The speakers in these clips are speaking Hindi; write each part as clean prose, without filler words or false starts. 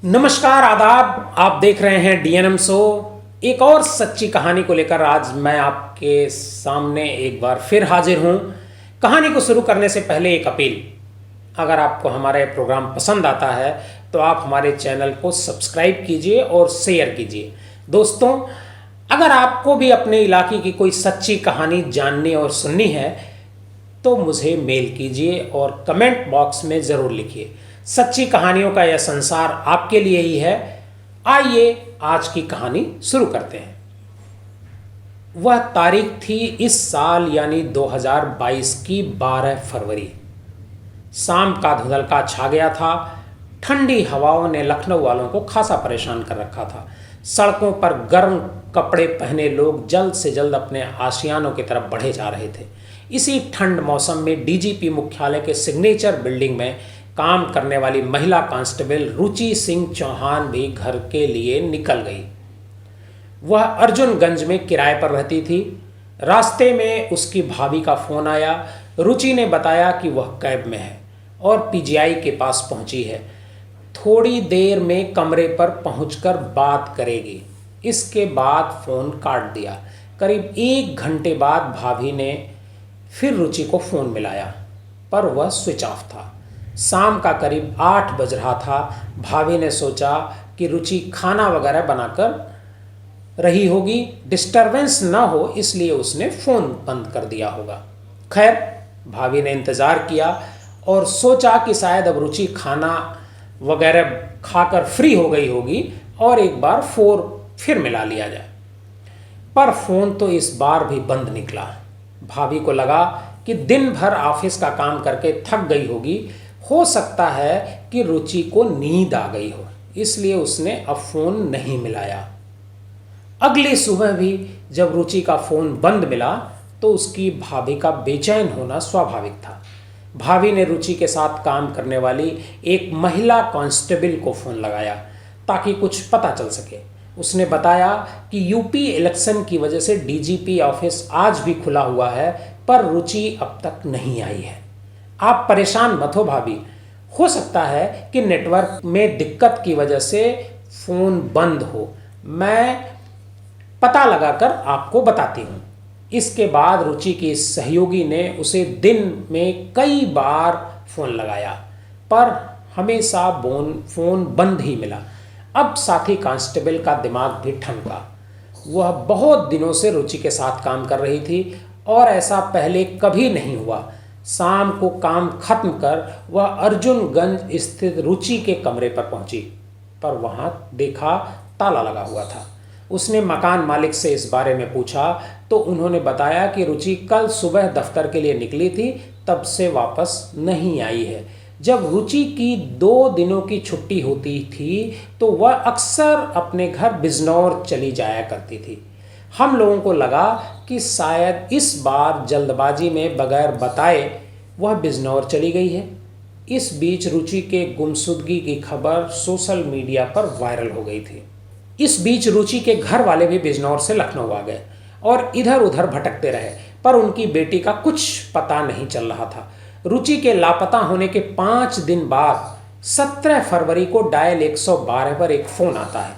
नमस्कार आदाब। आप देख रहे हैं डीएनएम शो। एक और सच्ची कहानी को लेकर आज मैं आपके सामने एक बार फिर हाजिर हूं। कहानी को शुरू करने से पहले एक अपील, अगर आपको हमारे प्रोग्राम पसंद आता है तो आप हमारे चैनल को सब्सक्राइब कीजिए और शेयर कीजिए। दोस्तों, अगर आपको भी अपने इलाके की कोई सच्ची कहानी जाननी और सुननी है तो मुझे मेल कीजिए और कमेंट बॉक्स में ज़रूर लिखिए। सच्ची कहानियों का यह संसार आपके लिए ही है। आइए आज की कहानी शुरू करते हैं। वह तारीख थी इस साल यानी 2022 की 12 फरवरी। शाम का धुंधलका छा गया था। ठंडी हवाओं ने लखनऊ वालों को खासा परेशान कर रखा था। सड़कों पर गर्म कपड़े पहने लोग जल्द से जल्द अपने आशियानों की तरफ बढ़े जा रहे थे। इसी ठंड मौसम में डीजीपी मुख्यालय के सिग्नेचर बिल्डिंग में काम करने वाली महिला कांस्टेबल रुचि सिंह चौहान भी घर के लिए निकल गई। वह अर्जुनगंज में किराए पर रहती थी। रास्ते में उसकी भाभी का फोन आया। रुचि ने बताया कि वह कैब में है और पीजीआई के पास पहुंची है। थोड़ी देर में कमरे पर पहुंचकर बात करेगी। इसके बाद फ़ोन काट दिया। करीब 1 घंटे बाद भाभी ने फिर रुचि को फ़ोन मिलाया, पर वह स्विच ऑफ था। शाम का करीब 8 बज रहा था। भाभी ने सोचा कि रुचि खाना वगैरह बनाकर रही होगी, डिस्टरबेंस ना हो इसलिए उसने फ़ोन बंद कर दिया होगा। खैर, भाभी ने इंतज़ार किया और सोचा कि शायद अब रुचि खाना वगैरह खाकर फ्री हो गई होगी और एक बार फिर मिला लिया जाए। पर फ़ोन तो इस बार भी बंद निकला। भाभी को लगा कि दिन भर ऑफिस का काम करके थक गई होगी, हो सकता है कि रुचि को नींद आ गई हो, इसलिए उसने अब फ़ोन नहीं मिलाया। अगली सुबह भी जब रुचि का फ़ोन बंद मिला तो उसकी भाभी का बेचैन होना स्वाभाविक था। भाभी ने रुचि के साथ काम करने वाली एक महिला कांस्टेबल को फ़ोन लगाया ताकि कुछ पता चल सके। उसने बताया कि यूपी इलेक्शन की वजह से डीजीपी ऑफिस आज भी खुला हुआ है, पर रुचि अब तक नहीं आई है। आप परेशान मत हो भाभी, हो सकता है कि नेटवर्क में दिक्कत की वजह से फ़ोन बंद हो। मैं पता लगाकर आपको बताती हूँ। इसके बाद रुचि की सहयोगी ने उसे दिन में कई बार फ़ोन लगाया, पर हमेशा फ़ोन बंद ही मिला। अब साथी कांस्टेबल का दिमाग भी ठनका। वह बहुत दिनों से रुचि के साथ काम कर रही थी और ऐसा पहले कभी नहीं हुआ। शाम को काम खत्म कर वह अर्जुनगंज स्थित रुचि के कमरे पर पहुंची, पर वहां देखा ताला लगा हुआ था। उसने मकान मालिक से इस बारे में पूछा तो उन्होंने बताया कि रुचि कल सुबह दफ्तर के लिए निकली थी, तब से वापस नहीं आई है। जब रुचि की 2 दिनों की छुट्टी होती थी तो वह अक्सर अपने घर बिजनौर चली जाया करती थी। हम लोगों को लगा कि शायद इस बार जल्दबाजी में बगैर बताए वह बिजनौर चली गई है। इस बीच रुचि के गुमशुदगी की खबर सोशल मीडिया पर वायरल हो गई थी। इस बीच रुचि के घर वाले भी बिजनौर से लखनऊ आ गए और इधर उधर भटकते रहे, पर उनकी बेटी का कुछ पता नहीं चल रहा था। रुचि के लापता होने के 5 दिन बाद 17 फरवरी को डायल 112 पर एक फ़ोन आता है।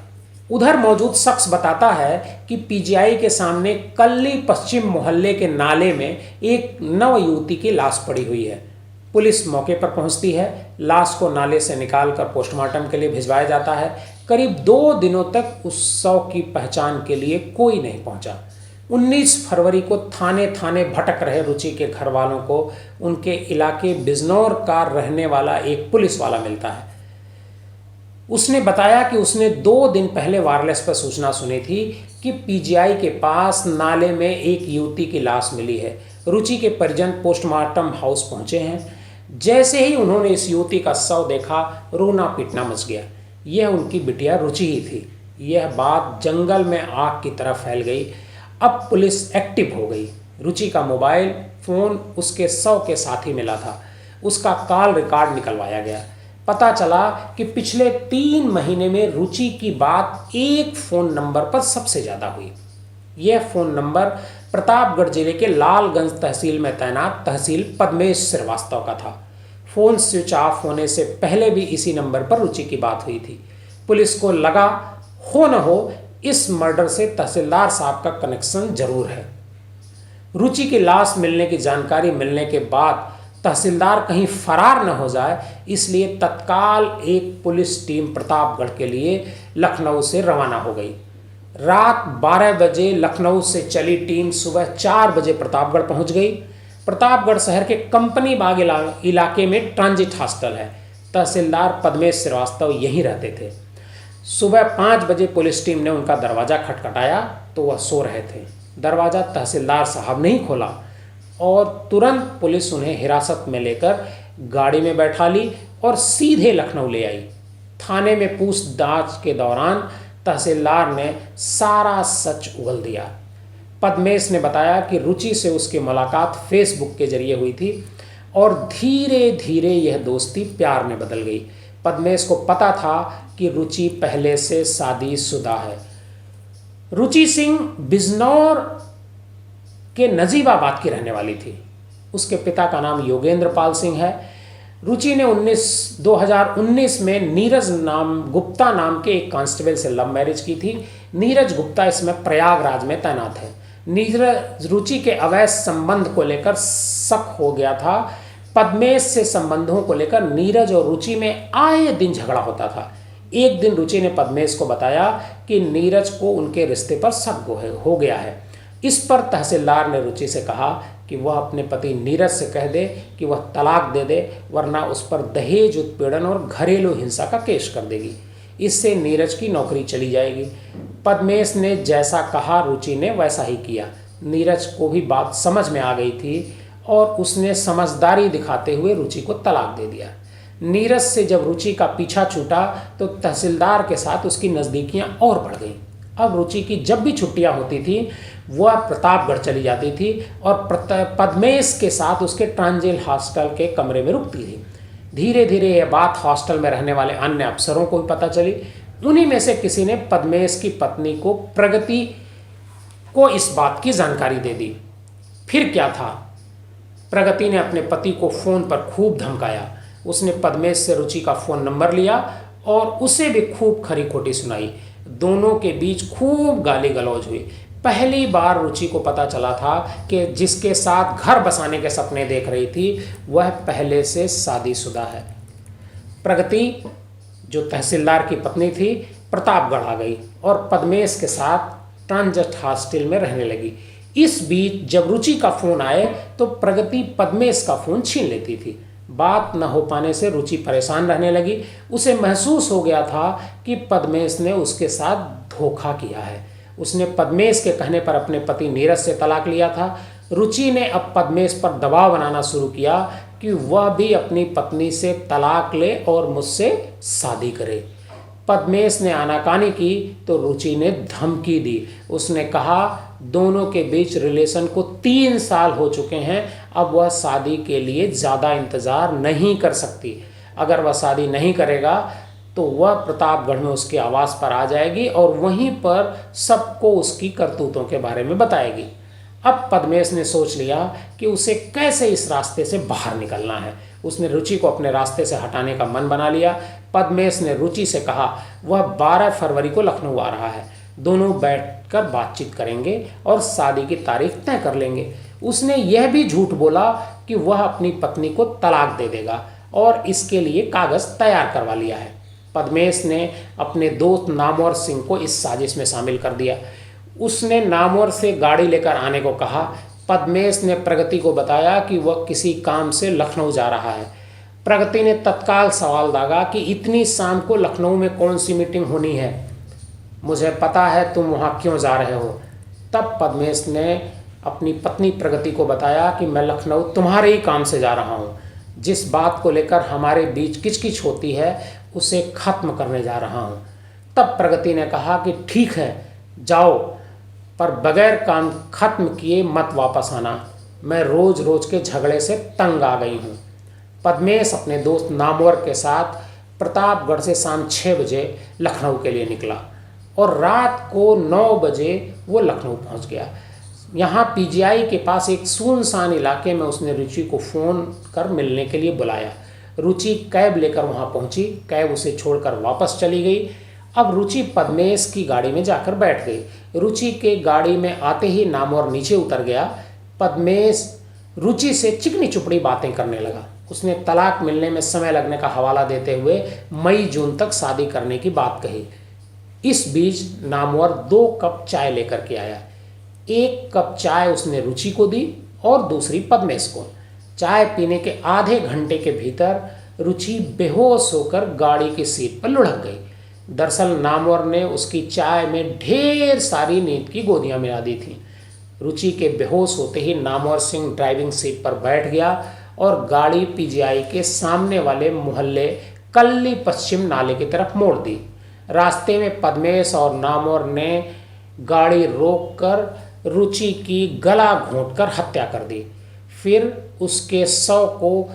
उधर मौजूद शख्स बताता है कि पीजीआई के सामने कल्ली पश्चिम मोहल्ले के नाले में एक नव युवती की लाश पड़ी हुई है। पुलिस मौके पर पहुंचती है। लाश को नाले से निकालकर पोस्टमार्टम के लिए भिजवाया जाता है। करीब 2 दिनों तक उस शव की पहचान के लिए कोई नहीं पहुंचा। 19 फरवरी को थाने थाने भटक रहे रुचि के घर वालों को उनके इलाके बिजनौर का रहने वाला एक पुलिस वाला मिलता है। उसने बताया कि उसने 2 दिन पहले वायरलेस पर सूचना सुनी थी कि पीजीआई के पास नाले में एक युवती की लाश मिली है। रुचि के परिजन पोस्टमार्टम हाउस पहुंचे हैं। जैसे ही उन्होंने इस युवती का शव देखा, रोना पीटना मच गया। यह उनकी बिटिया रुचि ही थी। यह बात जंगल में आग की तरह फैल गई। अब पुलिस एक्टिव हो गई। रुचि का मोबाइल फ़ोन उसके शव के साथ ही मिला था। उसका कॉल रिकॉर्ड निकलवाया गया। पता चला कि पिछले 3 महीने में रुचि की बात एक फ़ोन नंबर पर सबसे ज़्यादा हुई। यह फ़ोन नंबर प्रतापगढ़ जिले के लालगंज तहसील में तैनात तहसील पद्मेश श्रीवास्तव का था। फ़ोन स्विच ऑफ होने से पहले भी इसी नंबर पर रुचि की बात हुई थी। पुलिस को लगा हो न हो इस मर्डर से तहसीलदार साहब का कनेक्शन जरूर है। रुचि की लाश मिलने की जानकारी मिलने के बाद तहसीलदार कहीं फरार न हो जाए, इसलिए तत्काल एक पुलिस टीम प्रतापगढ़ के लिए लखनऊ से रवाना हो गई। रात 12 बजे लखनऊ से चली टीम सुबह 4 बजे प्रतापगढ़ पहुंच गई। प्रतापगढ़ शहर के कंपनी बाग इलाके में ट्रांजिट हॉस्टल है। तहसीलदार पद्मेश श्रीवास्तव यहीं रहते थे। सुबह 5 बजे पुलिस टीम ने उनका दरवाज़ा खटखटाया तो वह सो रहे थे। दरवाज़ा तहसीलदार साहब ने ही खोला और तुरंत पुलिस उन्हें हिरासत में लेकर गाड़ी में बैठा ली और सीधे लखनऊ ले आई। थाने में पूछताछ के दौरान तहसीलदार ने सारा सच उगल दिया। पद्मेश ने बताया कि रुचि से उसकी मुलाकात फेसबुक के जरिए हुई थी और धीरे धीरे यह दोस्ती प्यार में बदल गई। पद्मेश को पता था कि रुचि पहले से शादीशुदा है। रुचि सिंह बिजनौर के नजीबाबाद की रहने वाली थी। उसके पिता का नाम योगेंद्र पाल सिंह है। रुचि ने 2019 में नीरज गुप्ता नाम के एक कांस्टेबल से लव मैरिज की थी। नीरज गुप्ता इसमें प्रयागराज में तैनात है। नीरज रुचि के अवैध संबंध को लेकर शक हो गया था। पद्मेश से संबंधों को लेकर नीरज और रुचि में आए दिन झगड़ा होता था। एक दिन रुचि ने पद्मेश को बताया कि नीरज को उनके रिश्ते पर शक हो गया है। इस पर तहसीलदार ने रुचि से कहा कि वह अपने पति नीरज से कह दे कि वह तलाक दे दे, वरना उस पर दहेज उत्पीड़न और घरेलू हिंसा का केस कर देगी। इससे नीरज की नौकरी चली जाएगी। पद्मेश ने जैसा कहा रुचि ने वैसा ही किया। नीरज को भी बात समझ में आ गई थी और उसने समझदारी दिखाते हुए रुचि को तलाक दे दिया। नीरज से जब रुचि का पीछा छूटा तो तहसीलदार के साथ उसकी नज़दीकियां और बढ़ गईं। अब रुचि की जब भी छुट्टियां होती थी वह प्रतापगढ़ चली जाती थी और पद्मेश के साथ उसके ट्रांजिट हॉस्टल के कमरे में रुकती थी। धीरे धीरे यह बात हॉस्टल में रहने वाले अन्य अफसरों को भी पता चली। उन्हीं में से किसी ने पद्मेश की पत्नी को प्रगति को इस बात की जानकारी दे दी। फिर क्या था, प्रगति ने अपने पति को फ़ोन पर खूब धमकाया। उसने पद्मेश से रुचि का फ़ोन नंबर लिया और उसे भी खूब खरी खोटी सुनाई। दोनों के बीच खूब गाली गलौज हुई। पहली बार रुचि को पता चला था कि जिसके साथ घर बसाने के सपने देख रही थी वह पहले से शादीशुदा है। प्रगति जो तहसीलदार की पत्नी थी प्रतापगढ़ आ गई और पद्मेश के साथ ट्रांजिट हॉस्टल में रहने लगी। इस बीच जब रुचि का फ़ोन आए तो प्रगति पद्मेश का फ़ोन छीन लेती थी। बात न हो पाने से रुचि परेशान रहने लगी। उसे महसूस हो गया था कि पद्मेश ने उसके साथ धोखा किया है। उसने पद्मेश के कहने पर अपने पति नीरज से तलाक लिया था। रुचि ने अब पद्मेश पर दबाव बनाना शुरू किया कि वह भी अपनी पत्नी से तलाक ले और मुझसे शादी करे। पद्मेश ने आनाकानी की तो रुचि ने धमकी दी। उसने कहा दोनों के बीच रिलेशन को 3 साल हो चुके हैं, अब वह शादी के लिए ज़्यादा इंतज़ार नहीं कर सकती। अगर वह शादी नहीं करेगा तो वह प्रतापगढ़ में उसके आवास पर आ जाएगी और वहीं पर सबको उसकी करतूतों के बारे में बताएगी। अब पद्मेश ने सोच लिया कि उसे कैसे इस रास्ते से बाहर निकलना है। उसने रुचि को अपने रास्ते से हटाने का मन बना लिया। पद्मेश ने रुचि से कहा वह 12 फरवरी को लखनऊ आ रहा है, दोनों बैठकर बातचीत करेंगे और शादी की तारीख तय कर लेंगे। उसने यह भी झूठ बोला कि वह अपनी पत्नी को तलाक दे देगा और इसके लिए कागज़ तैयार करवा लिया है। पद्मेश ने अपने दोस्त नामवर सिंह को इस साजिश में शामिल कर दिया। उसने नामवर से गाड़ी लेकर आने को कहा। पद्मेश ने प्रगति को बताया कि वह किसी काम से लखनऊ जा रहा है। प्रगति ने तत्काल सवाल दागा कि इतनी शाम को लखनऊ में कौन सी मीटिंग होनी है, मुझे पता है तुम वहाँ क्यों जा रहे हो। तब पद्मेश ने अपनी पत्नी प्रगति को बताया कि मैं लखनऊ तुम्हारे ही काम से जा रहा हूँ। जिस बात को लेकर हमारे बीच किचकिच होती है उसे खत्म करने जा रहा हूँ। तब प्रगति ने कहा कि ठीक है जाओ, पर बगैर काम खत्म किए मत वापस आना, मैं रोज़ रोज़ के झगड़े से तंग आ गई हूँ। पद्मेश अपने दोस्त नामवर के साथ प्रतापगढ़ से शाम 6 बजे लखनऊ के लिए निकला और रात को 9 बजे वो लखनऊ पहुँच गया। यहाँ पीजीआई के पास एक सुनसान इलाके में उसने रुचि को फ़ोन कर मिलने के लिए बुलाया। रुचि कैब लेकर वहाँ पहुँची। कैब उसे छोड़कर वापस चली गई अब रुचि पद्मेश की गाड़ी में जाकर बैठ गई। रुचि के गाड़ी में आते ही नामवर नीचे उतर गया। पद्मेश रुचि से चिकनी चुपड़ी बातें करने लगा। उसने तलाक मिलने में समय लगने का हवाला देते हुए मई जून तक शादी करने की बात कही। इस बीच नामवर 2 कप चाय लेकर के आया। 1 कप चाय उसने रुचि को दी और दूसरी पद्मेश को। चाय पीने के आधे घंटे के भीतर रुचि बेहोश होकर गाड़ी की सीट पर लुढ़क गई। दरअसल नामवर ने उसकी चाय में ढेर सारी नींद की गोलियां मिला दी थी। रुचि के बेहोश होते ही नामवर सिंह ड्राइविंग सीट पर बैठ गया और गाड़ी पीजीआई के सामने वाले मोहल्ले कल्ली पश्चिम नाले की तरफ मोड़ दी। रास्ते में पद्मेश और नामवर ने गाड़ी रोककर रुचि की गला घोंटकर हत्या कर दी। फिर उसके शव को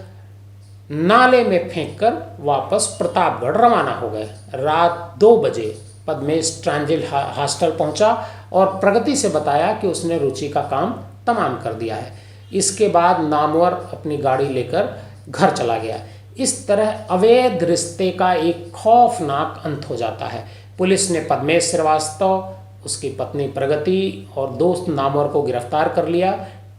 नाले में फेंककर वापस प्रतापगढ़ रवाना हो गए। रात 2 बजे पद्मेश ट्रांजिट हॉस्टल पहुंचा और प्रगति से बताया कि उसने रुचि का काम तमाम कर दिया है। इसके बाद नामवर अपनी गाड़ी लेकर घर चला गया। इस तरह अवैध रिश्ते का एक खौफनाक अंत हो जाता है। पुलिस ने पद्मेश श्रीवास्तव, उसकी पत्नी प्रगति और दोस्त नामवर को गिरफ्तार कर लिया।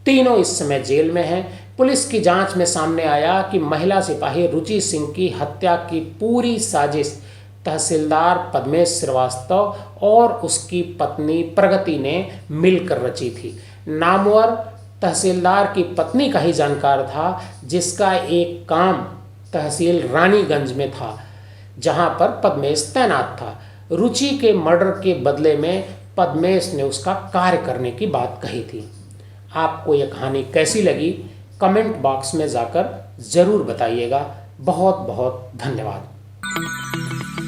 तीनों इस समय जेल में हैं। पुलिस की जांच में सामने आया कि महिला सिपाही रुचि सिंह की हत्या की पूरी साजिश तहसीलदार पद्मेश श्रीवास्तव और उसकी पत्नी प्रगति ने मिलकर रची थी। नामवर तहसीलदार की पत्नी का ही जानकार था, जिसका एक काम तहसील रानीगंज में था, जहां पर पद्मेश तैनात था। रुचि के मर्डर के बदले में पद्मेश ने उसका कार्य करने की बात कही थी। आपको यह कहानी कैसी लगी कमेंट बॉक्स में जाकर ज़रूर बताइएगा। बहुत बहुत धन्यवाद।